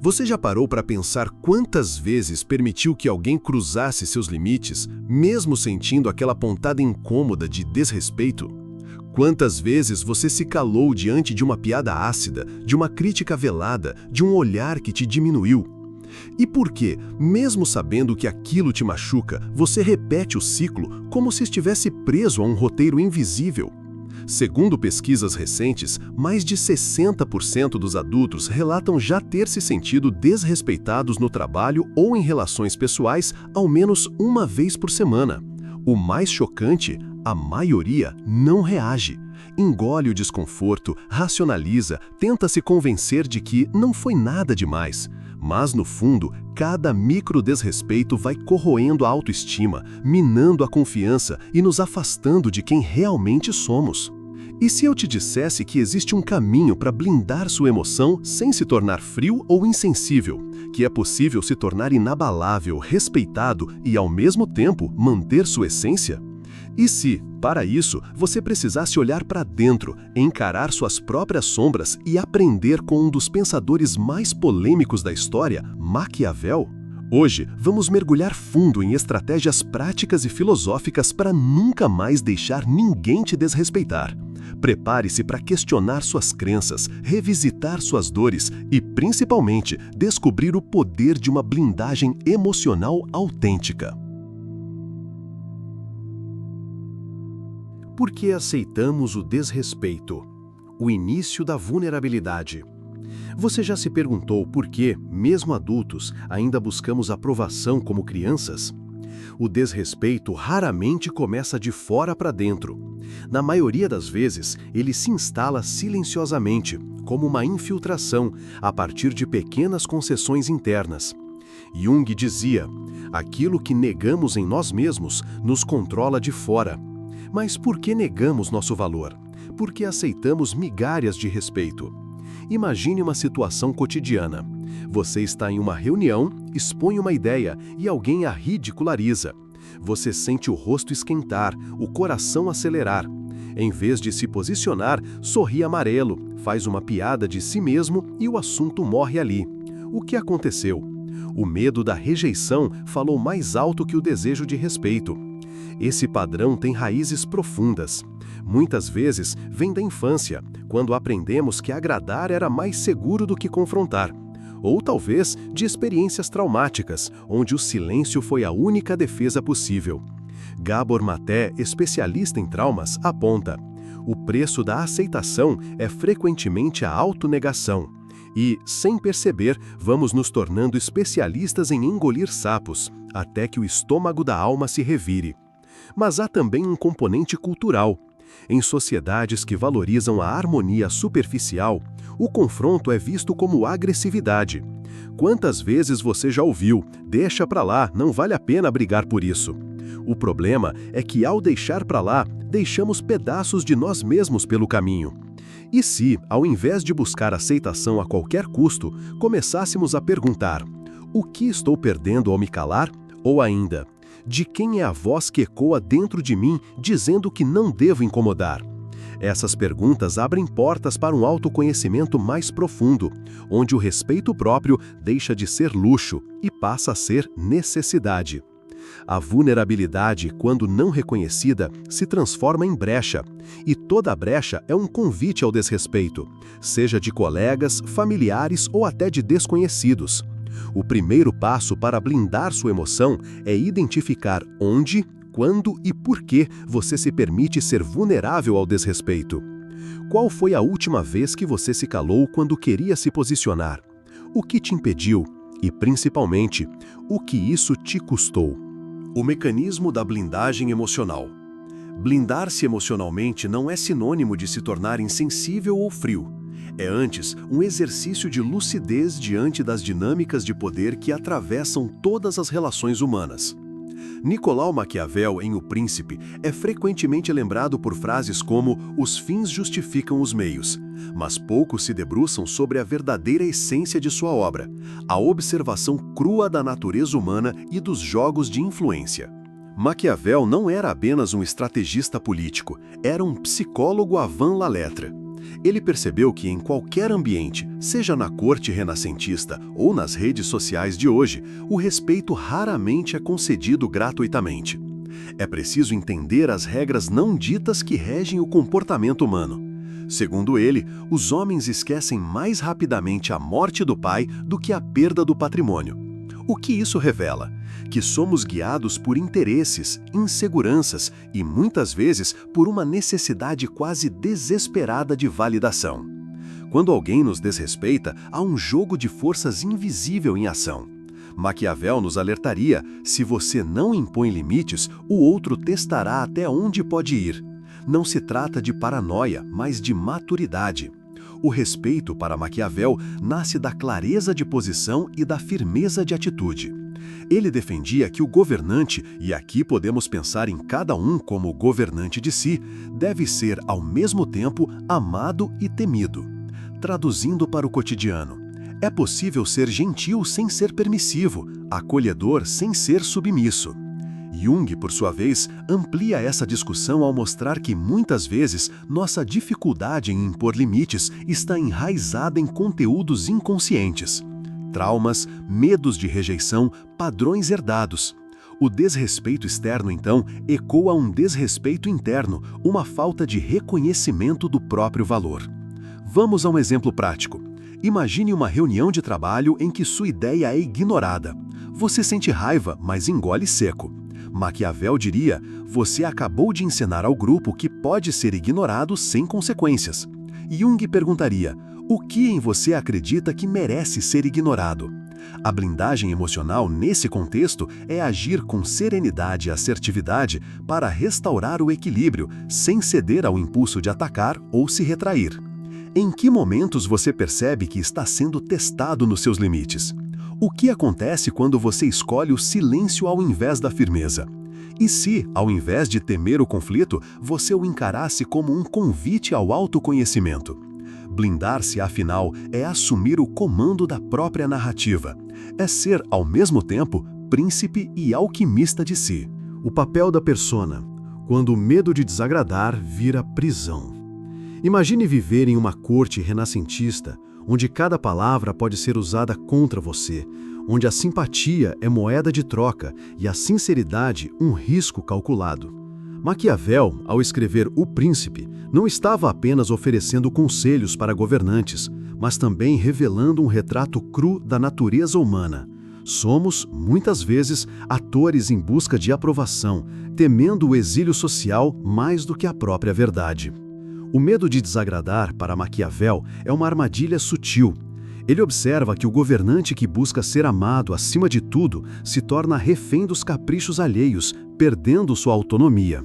Você já parou para pensar quantas vezes permitiu que alguém cruzasse seus limites, mesmo sentindo aquela pontada incômoda de desrespeito? Quantas vezes você se calou diante de uma piada ácida, de uma crítica velada, de um olhar que te diminuiu? E por que, mesmo sabendo que aquilo te machuca, você repete o ciclo como se estivesse preso a um roteiro invisível? Segundo pesquisas recentes, mais de 60% dos adultos relatam já ter se sentido desrespeitados no trabalho ou em relações pessoais ao menos uma vez por semana. O mais chocante, a maioria não reage. Engole o desconforto, racionaliza, tenta se convencer de que não foi nada demais. Mas, no fundo, cada micro-desrespeito vai corroendo a autoestima, minando a confiança e nos afastando de quem realmente somos. E se eu te dissesse que existe um caminho para blindar sua emoção sem se tornar frio ou insensível, que é possível se tornar inabalável, respeitado e, ao mesmo tempo, manter sua essência? E se, para isso, você precisasse olhar para dentro, encarar suas próprias sombras e aprender com um dos pensadores mais polêmicos da história, Maquiavel? Hoje, vamos mergulhar fundo em estratégias práticas e filosóficas para nunca mais deixar ninguém te desrespeitar. Prepare-se para questionar suas crenças, revisitar suas dores e, principalmente, descobrir o poder de uma blindagem emocional autêntica. Por que aceitamos o desrespeito? O início da vulnerabilidade. Você já se perguntou por que, mesmo adultos, ainda buscamos aprovação como crianças? O desrespeito raramente começa de fora para dentro. Na maioria das vezes, ele se instala silenciosamente, como uma infiltração, a partir de pequenas concessões internas. Jung dizia: aquilo que negamos em nós mesmos nos controla de fora. Mas por que negamos nosso valor? Por que aceitamos migalhas de respeito? Imagine uma situação cotidiana. Você está em uma reunião, expõe uma ideia e alguém a ridiculariza. Você sente o rosto esquentar, o coração acelerar. Em vez de se posicionar, sorri amarelo, faz uma piada de si mesmo e o assunto morre ali. O que aconteceu? O medo da rejeição falou mais alto que o desejo de respeito. Esse padrão tem raízes profundas. Muitas vezes vem da infância, quando aprendemos que agradar era mais seguro do que confrontar. Ou talvez de experiências traumáticas, onde o silêncio foi a única defesa possível. Gabor Maté, especialista em traumas, aponta: o preço da aceitação é frequentemente a autonegação. E, sem perceber, vamos nos tornando especialistas em engolir sapos, até que o estômago da alma se revire. Mas há também um componente cultural. Em sociedades que valorizam a harmonia superficial, o confronto é visto como agressividade. Quantas vezes você já ouviu: deixa pra lá, não vale a pena brigar por isso? O problema é que, ao deixar pra lá, deixamos pedaços de nós mesmos pelo caminho. E se, ao invés de buscar aceitação a qualquer custo, começássemos a perguntar: o que estou perdendo ao me calar? Ou ainda: de quem é a voz que ecoa dentro de mim dizendo que não devo incomodar? Essas perguntas abrem portas para um autoconhecimento mais profundo, onde o respeito próprio deixa de ser luxo e passa a ser necessidade. A vulnerabilidade, quando não reconhecida, se transforma em brecha, e toda brecha é um convite ao desrespeito, seja de colegas, familiares ou até de desconhecidos. O primeiro passo para blindar sua emoção é identificar onde, quando e por que você se permite ser vulnerável ao desrespeito. Qual foi a última vez que você se calou quando queria se posicionar? O que te impediu? E, principalmente, o que isso te custou? O mecanismo da blindagem emocional. Blindar-se emocionalmente não é sinônimo de se tornar insensível ou frio. É antes um exercício de lucidez diante das dinâmicas de poder que atravessam todas as relações humanas. Nicolau Maquiavel, em O Príncipe, é frequentemente lembrado por frases como "os fins justificam os meios", mas poucos se debruçam sobre a verdadeira essência de sua obra, a observação crua da natureza humana e dos jogos de influência. Maquiavel não era apenas um estrategista político, era um psicólogo avant la lettre. Ele percebeu que em qualquer ambiente, seja na corte renascentista ou nas redes sociais de hoje, o respeito raramente é concedido gratuitamente. É preciso entender as regras não ditas que regem o comportamento humano. Segundo ele, os homens esquecem mais rapidamente a morte do pai do que a perda do patrimônio. O que isso revela? Que somos guiados por interesses, inseguranças e, muitas vezes, por uma necessidade quase desesperada de validação. Quando alguém nos desrespeita, há um jogo de forças invisível em ação. Maquiavel nos alertaria: se você não impõe limites, o outro testará até onde pode ir. Não se trata de paranoia, mas de maturidade. O respeito para Maquiavel nasce da clareza de posição e da firmeza de atitude. Ele defendia que o governante, e aqui podemos pensar em cada um como governante de si, deve ser, ao mesmo tempo, amado e temido. Traduzindo para o cotidiano, é possível ser gentil sem ser permissivo, acolhedor sem ser submisso. Jung, por sua vez, amplia essa discussão ao mostrar que, muitas vezes, nossa dificuldade em impor limites está enraizada em conteúdos inconscientes. Traumas, medos de rejeição, padrões herdados. O desrespeito externo, então, ecoa um desrespeito interno, uma falta de reconhecimento do próprio valor. Vamos a um exemplo prático. Imagine uma reunião de trabalho em que sua ideia é ignorada. Você sente raiva, mas engole seco. Maquiavel diria: você acabou de ensinar ao grupo que pode ser ignorado sem consequências. Jung perguntaria: o que em você acredita que merece ser ignorado? A blindagem emocional, nesse contexto, é agir com serenidade e assertividade para restaurar o equilíbrio, sem ceder ao impulso de atacar ou se retrair. Em que momentos você percebe que está sendo testado nos seus limites? O que acontece quando você escolhe o silêncio ao invés da firmeza? E se, ao invés de temer o conflito, você o encarasse como um convite ao autoconhecimento? Blindar-se, afinal, é assumir o comando da própria narrativa. É ser, ao mesmo tempo, príncipe e alquimista de si. O papel da persona, quando o medo de desagradar vira prisão. Imagine viver em uma corte renascentista, onde cada palavra pode ser usada contra você, onde a simpatia é moeda de troca e a sinceridade um risco calculado. Maquiavel, ao escrever O Príncipe, não estava apenas oferecendo conselhos para governantes, mas também revelando um retrato cru da natureza humana. Somos, muitas vezes, atores em busca de aprovação, temendo o exílio social mais do que a própria verdade. O medo de desagradar, para Maquiavel, é uma armadilha sutil. Ele observa que o governante que busca ser amado acima de tudo se torna refém dos caprichos alheios, perdendo sua autonomia.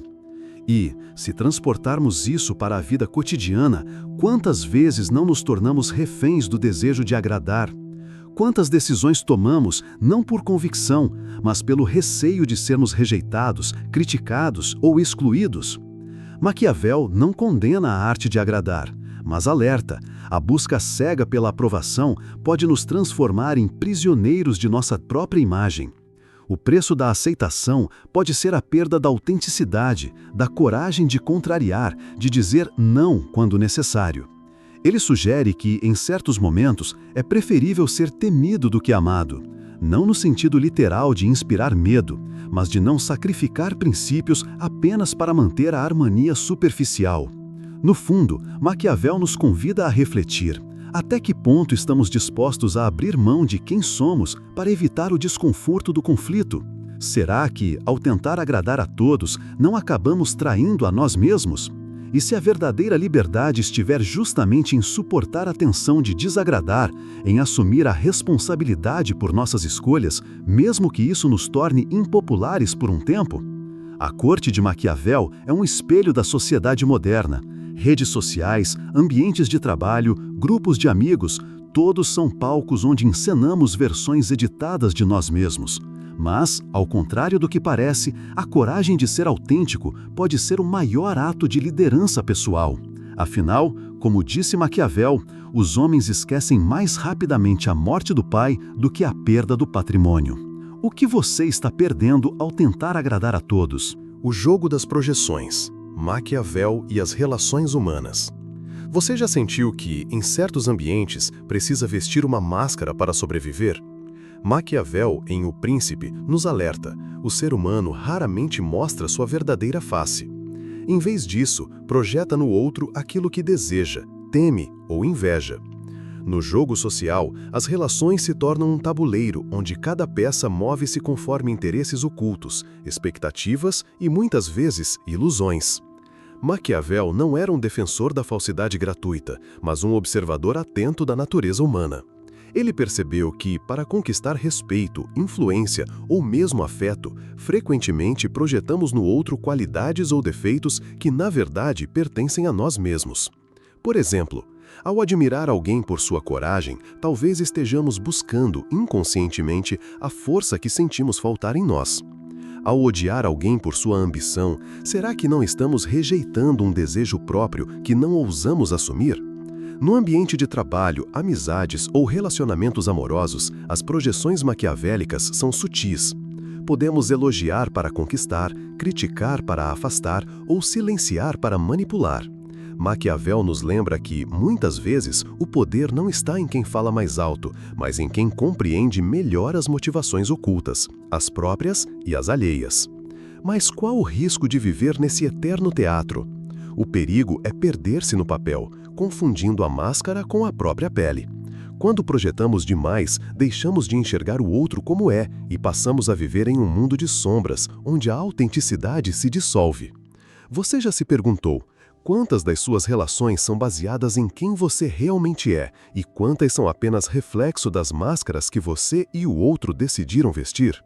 E, se transportarmos isso para a vida cotidiana, quantas vezes não nos tornamos reféns do desejo de agradar? Quantas decisões tomamos, não por convicção, mas pelo receio de sermos rejeitados, criticados ou excluídos? Maquiavel não condena a arte de agradar, mas alerta: a busca cega pela aprovação pode nos transformar em prisioneiros de nossa própria imagem. O preço da aceitação pode ser a perda da autenticidade, da coragem de contrariar, de dizer não quando necessário. Ele sugere que, em certos momentos, é preferível ser temido do que amado, não no sentido literal de inspirar medo, mas de não sacrificar princípios apenas para manter a harmonia superficial. No fundo, Maquiavel nos convida a refletir: até que ponto estamos dispostos a abrir mão de quem somos para evitar o desconforto do conflito? Será que, ao tentar agradar a todos, não acabamos traindo a nós mesmos? E se a verdadeira liberdade estiver justamente em suportar a tensão de desagradar, em assumir a responsabilidade por nossas escolhas, mesmo que isso nos torne impopulares por um tempo? A corte de Maquiavel é um espelho da sociedade moderna. Redes sociais, ambientes de trabalho, grupos de amigos, todos são palcos onde encenamos versões editadas de nós mesmos. Mas, ao contrário do que parece, a coragem de ser autêntico pode ser o maior ato de liderança pessoal. Afinal, como disse Maquiavel, os homens esquecem mais rapidamente a morte do pai do que a perda do patrimônio. O que você está perdendo ao tentar agradar a todos? O jogo das projeções, Maquiavel e as relações humanas. Você já sentiu que, em certos ambientes, precisa vestir uma máscara para sobreviver? Maquiavel, em O Príncipe, nos alerta: o ser humano raramente mostra sua verdadeira face. Em vez disso, projeta no outro aquilo que deseja, teme ou inveja. No jogo social, as relações se tornam um tabuleiro onde cada peça move-se conforme interesses ocultos, expectativas e, muitas vezes, ilusões. Maquiavel não era um defensor da falsidade gratuita, mas um observador atento da natureza humana. Ele percebeu que, para conquistar respeito, influência ou mesmo afeto, frequentemente projetamos no outro qualidades ou defeitos que, na verdade, pertencem a nós mesmos. Por exemplo, ao admirar alguém por sua coragem, talvez estejamos buscando, inconscientemente, a força que sentimos faltar em nós. Ao odiar alguém por sua ambição, será que não estamos rejeitando um desejo próprio que não ousamos assumir? No ambiente de trabalho, amizades ou relacionamentos amorosos, as projeções maquiavélicas são sutis. Podemos elogiar para conquistar, criticar para afastar ou silenciar para manipular. Maquiavel nos lembra que, muitas vezes, o poder não está em quem fala mais alto, mas em quem compreende melhor as motivações ocultas, as próprias e as alheias. Mas qual o risco de viver nesse eterno teatro? O perigo é perder-se no papel, confundindo a máscara com a própria pele. Quando projetamos demais, deixamos de enxergar o outro como é e passamos a viver em um mundo de sombras, onde a autenticidade se dissolve. Você já se perguntou: quantas das suas relações são baseadas em quem você realmente é e quantas são apenas reflexo das máscaras que você e o outro decidiram vestir?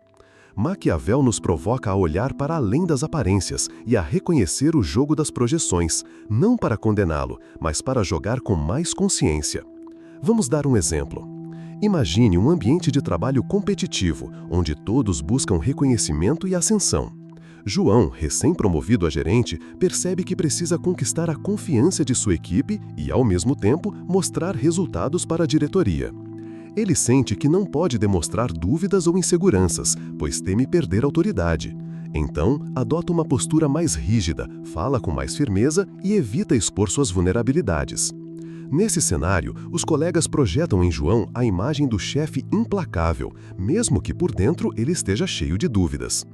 Maquiavel nos provoca a olhar para além das aparências e a reconhecer o jogo das projeções, não para condená-lo, mas para jogar com mais consciência. Vamos dar um exemplo. Imagine um ambiente de trabalho competitivo, onde todos buscam reconhecimento e ascensão. João, recém-promovido a gerente, percebe que precisa conquistar a confiança de sua equipe e, ao mesmo tempo, mostrar resultados para a diretoria. Ele sente que não pode demonstrar dúvidas ou inseguranças, pois teme perder autoridade. Então, adota uma postura mais rígida, fala com mais firmeza e evita expor suas vulnerabilidades. Nesse cenário, os colegas projetam em João a imagem do chefe implacável, mesmo que por dentro ele esteja cheio de dúvidas.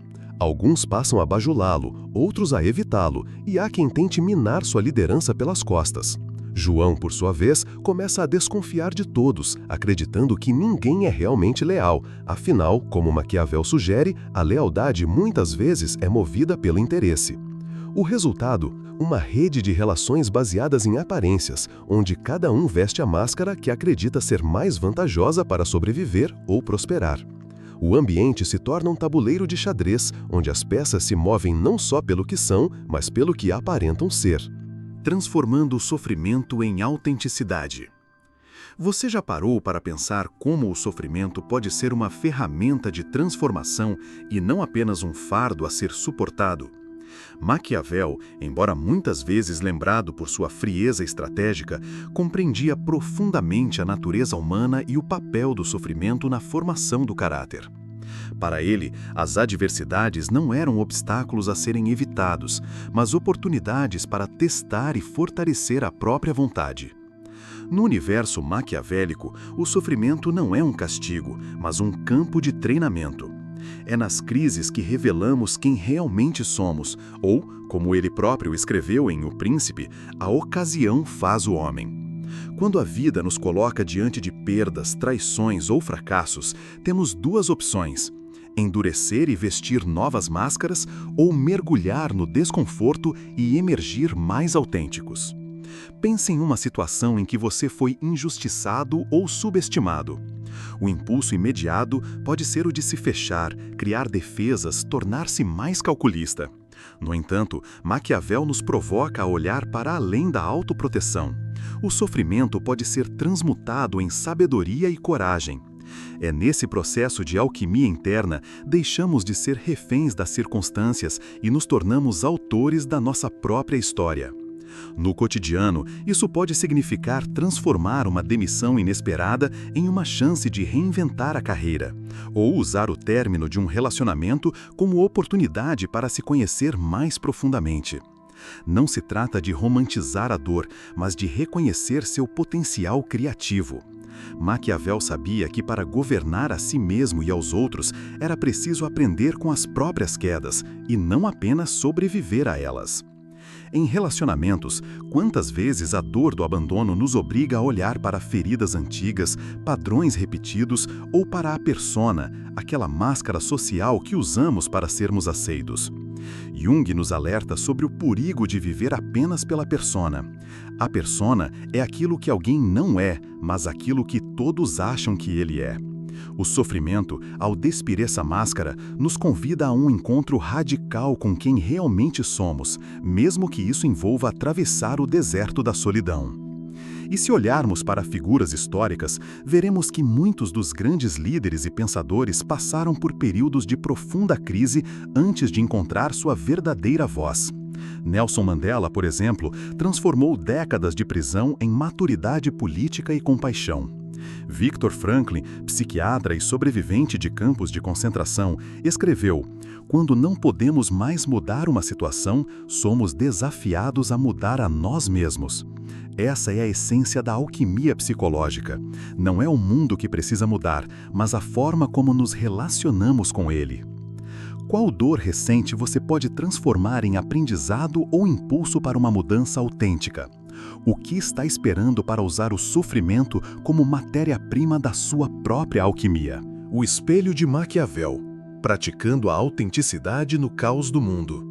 Alguns passam a bajulá-lo, outros a evitá-lo, e há quem tente minar sua liderança pelas costas. João, por sua vez, começa a desconfiar de todos, acreditando que ninguém é realmente leal. Afinal, como Maquiavel sugere, a lealdade muitas vezes é movida pelo interesse. O resultado? Uma rede de relações baseadas em aparências, onde cada um veste a máscara que acredita ser mais vantajosa para sobreviver ou prosperar. O ambiente se torna um tabuleiro de xadrez, onde as peças se movem não só pelo que são, mas pelo que aparentam ser. Transformando o sofrimento em autenticidade. Você já parou para pensar como o sofrimento pode ser uma ferramenta de transformação e não apenas um fardo a ser suportado? Maquiavel, embora muitas vezes lembrado por sua frieza estratégica, compreendia profundamente a natureza humana e o papel do sofrimento na formação do caráter. Para ele, as adversidades não eram obstáculos a serem evitados, mas oportunidades para testar e fortalecer a própria vontade. No universo maquiavélico, o sofrimento não é um castigo, mas um campo de treinamento. É nas crises que revelamos quem realmente somos, ou, como ele próprio escreveu em O Príncipe, a ocasião faz o homem. Quando a vida nos coloca diante de perdas, traições ou fracassos, temos duas opções: endurecer e vestir novas máscaras ou mergulhar no desconforto e emergir mais autênticos. Pense em uma situação em que você foi injustiçado ou subestimado. O impulso imediato pode ser o de se fechar, criar defesas, tornar-se mais calculista. No entanto, Maquiavel nos provoca a olhar para além da autoproteção. O sofrimento pode ser transmutado em sabedoria e coragem. É nesse processo de alquimia interna, deixamos de ser reféns das circunstâncias e nos tornamos autores da nossa própria história. No cotidiano, isso pode significar transformar uma demissão inesperada em uma chance de reinventar a carreira, ou usar o término de um relacionamento como oportunidade para se conhecer mais profundamente. Não se trata de romantizar a dor, mas de reconhecer seu potencial criativo. Maquiavel sabia que para governar a si mesmo e aos outros era preciso aprender com as próprias quedas e não apenas sobreviver a elas. Em relacionamentos, quantas vezes a dor do abandono nos obriga a olhar para feridas antigas, padrões repetidos ou para a persona, aquela máscara social que usamos para sermos aceitos. Jung nos alerta sobre o perigo de viver apenas pela persona. A persona é aquilo que alguém não é, mas aquilo que todos acham que ele é. O sofrimento, ao despir essa máscara, nos convida a um encontro radical com quem realmente somos, mesmo que isso envolva atravessar o deserto da solidão. E se olharmos para figuras históricas, veremos que muitos dos grandes líderes e pensadores passaram por períodos de profunda crise antes de encontrar sua verdadeira voz. Nelson Mandela, por exemplo, transformou décadas de prisão em maturidade política e compaixão. Viktor Frankl, psiquiatra e sobrevivente de campos de concentração, escreveu: "Quando não podemos mais mudar uma situação, somos desafiados a mudar a nós mesmos." Essa é a essência da alquimia psicológica. Não é o mundo que precisa mudar, mas a forma como nos relacionamos com ele. Qual dor recente você pode transformar em aprendizado ou impulso para uma mudança autêntica? O que está esperando para usar o sofrimento como matéria-prima da sua própria alquimia? O espelho de Maquiavel, praticando a autenticidade no caos do mundo.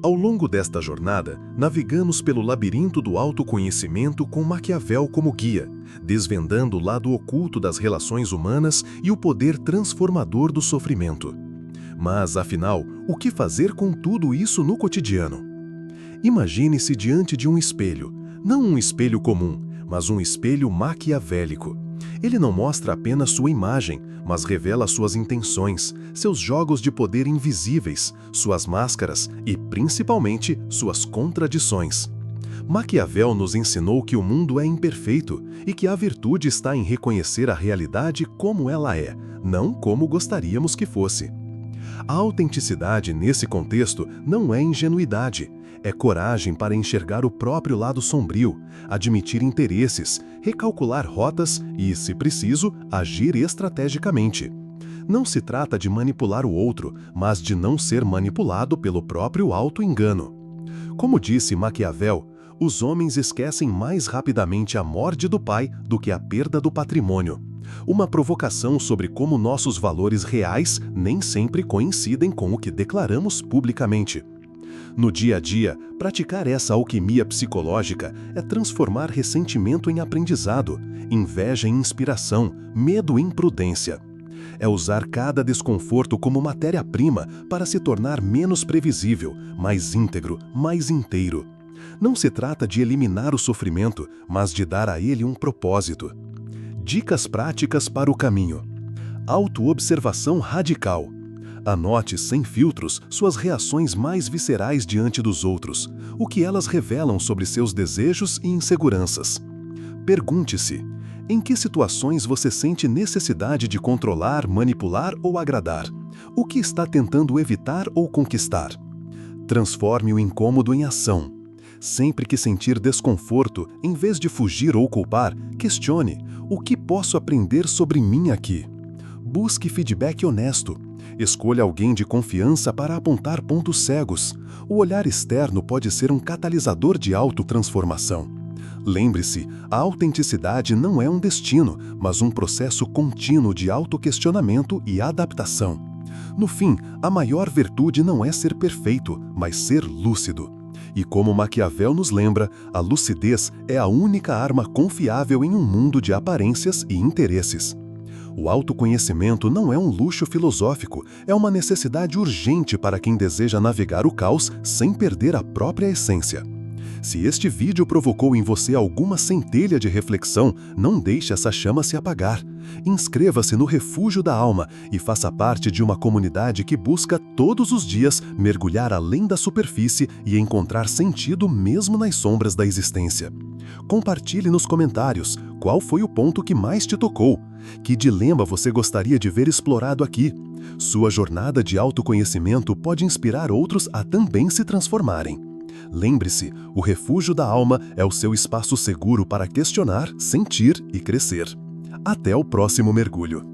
Ao longo desta jornada, navegamos pelo labirinto do autoconhecimento com Maquiavel como guia, desvendando o lado oculto das relações humanas e o poder transformador do sofrimento. Mas, afinal, o que fazer com tudo isso no cotidiano? Imagine-se diante de um espelho, não um espelho comum, mas um espelho maquiavélico. Ele não mostra apenas sua imagem, mas revela suas intenções, seus jogos de poder invisíveis, suas máscaras e, principalmente, suas contradições. Maquiavel nos ensinou que o mundo é imperfeito e que a virtude está em reconhecer a realidade como ela é, não como gostaríamos que fosse. A autenticidade nesse contexto não é ingenuidade, é coragem para enxergar o próprio lado sombrio, admitir interesses, recalcular rotas e, se preciso, agir estrategicamente. Não se trata de manipular o outro, mas de não ser manipulado pelo próprio auto-engano. Como disse Maquiavel, os homens esquecem mais rapidamente a morte do pai do que a perda do patrimônio. Uma provocação sobre como nossos valores reais nem sempre coincidem com o que declaramos publicamente. No dia a dia, praticar essa alquimia psicológica é transformar ressentimento em aprendizado, inveja em inspiração, medo em prudência. É usar cada desconforto como matéria-prima para se tornar menos previsível, mais íntegro, mais inteiro. Não se trata de eliminar o sofrimento, mas de dar a ele um propósito. Dicas práticas para o caminho. Autoobservação radical. Anote sem filtros suas reações mais viscerais diante dos outros, o que elas revelam sobre seus desejos e inseguranças. Pergunte-se: em que situações você sente necessidade de controlar, manipular ou agradar? O que está tentando evitar ou conquistar? Transforme o incômodo em ação. Sempre que sentir desconforto, em vez de fugir ou culpar, questione: o que posso aprender sobre mim aqui? Busque feedback honesto. Escolha alguém de confiança para apontar pontos cegos. O olhar externo pode ser um catalisador de autotransformação. Lembre-se, a autenticidade não é um destino, mas um processo contínuo de autoquestionamento e adaptação. No fim, a maior virtude não é ser perfeito, mas ser lúcido. E como Maquiavel nos lembra, a lucidez é a única arma confiável em um mundo de aparências e interesses. O autoconhecimento não é um luxo filosófico, é uma necessidade urgente para quem deseja navegar o caos sem perder a própria essência. Se este vídeo provocou em você alguma centelha de reflexão, não deixe essa chama se apagar. Inscreva-se no Refúgio da Alma e faça parte de uma comunidade que busca todos os dias mergulhar além da superfície e encontrar sentido mesmo nas sombras da existência. Compartilhe nos comentários qual foi o ponto que mais te tocou. Que dilema você gostaria de ver explorado aqui? Sua jornada de autoconhecimento pode inspirar outros a também se transformarem. Lembre-se, o refúgio da alma é o seu espaço seguro para questionar, sentir e crescer. Até o próximo mergulho.